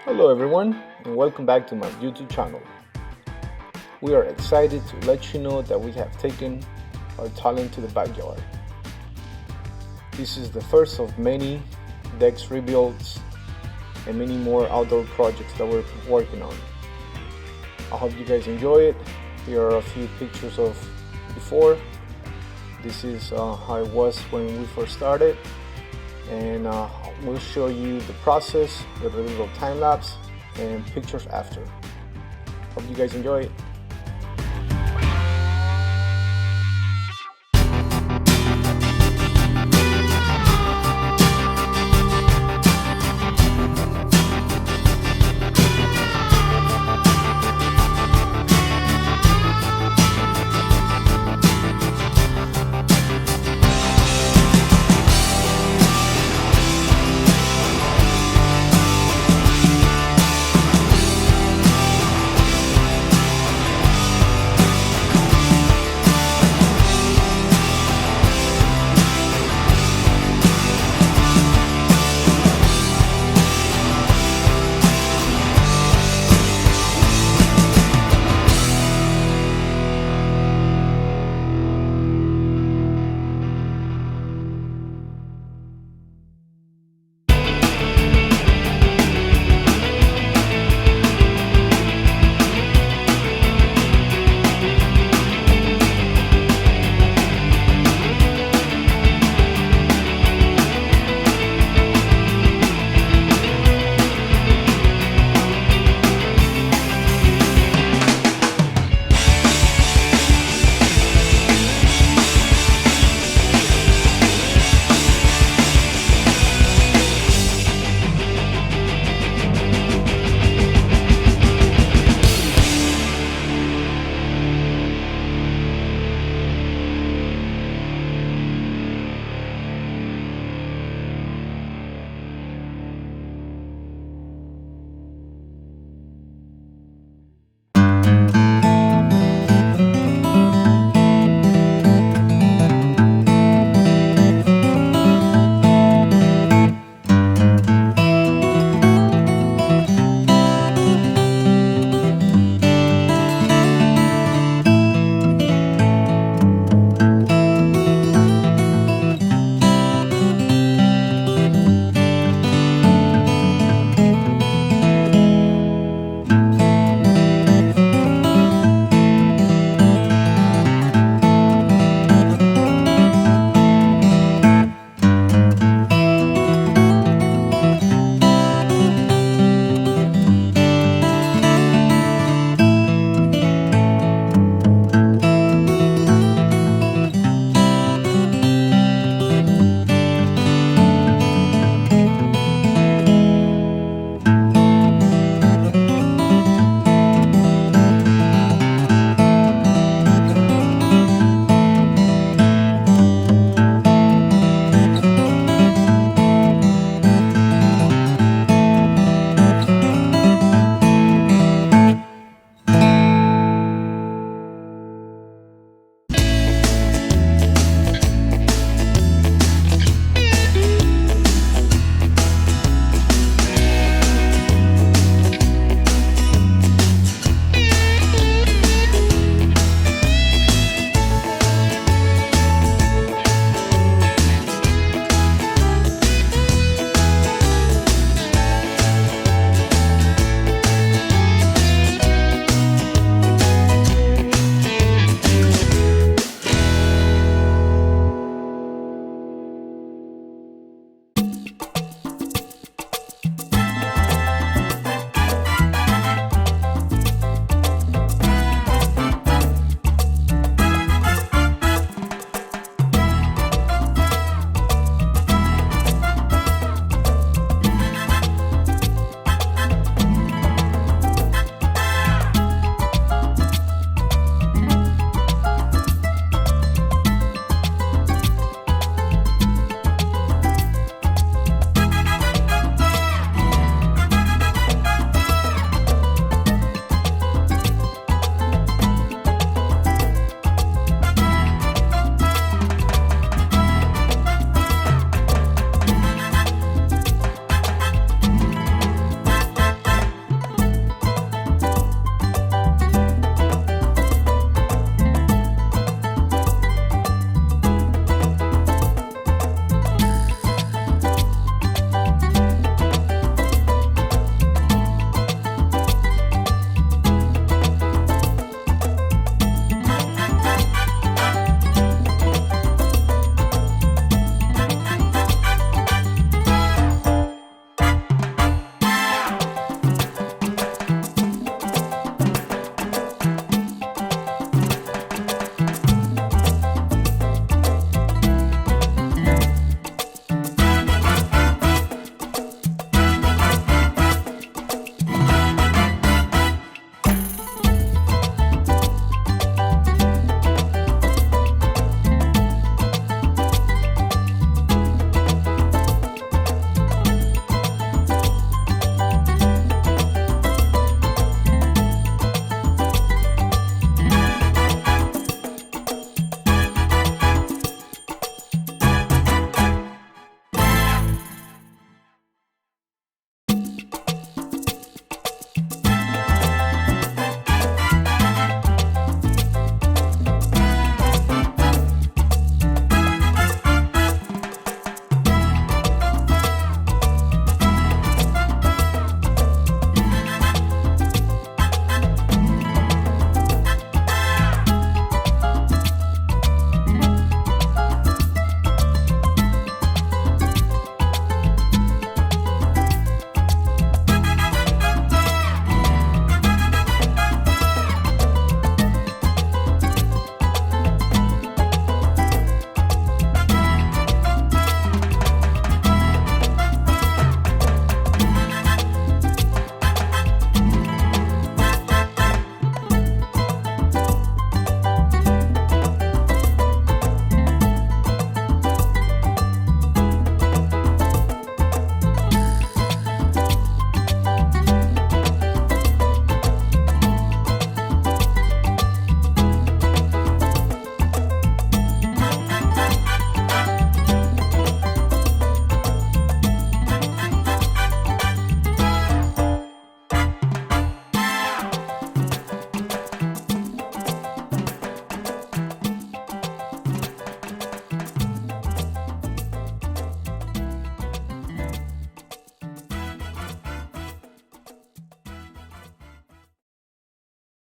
Hello everyone, and welcome back to my YouTube channel. We are excited to let you know that we have taken our talent to the backyard. This is the first of many decks rebuilds and many more outdoor projects that we're working on. I hope you guys enjoy it. Here are a few pictures of before. This is how it was when we first started, and we'll show you the process with a little time lapse and pictures after. Hope you guys enjoy it.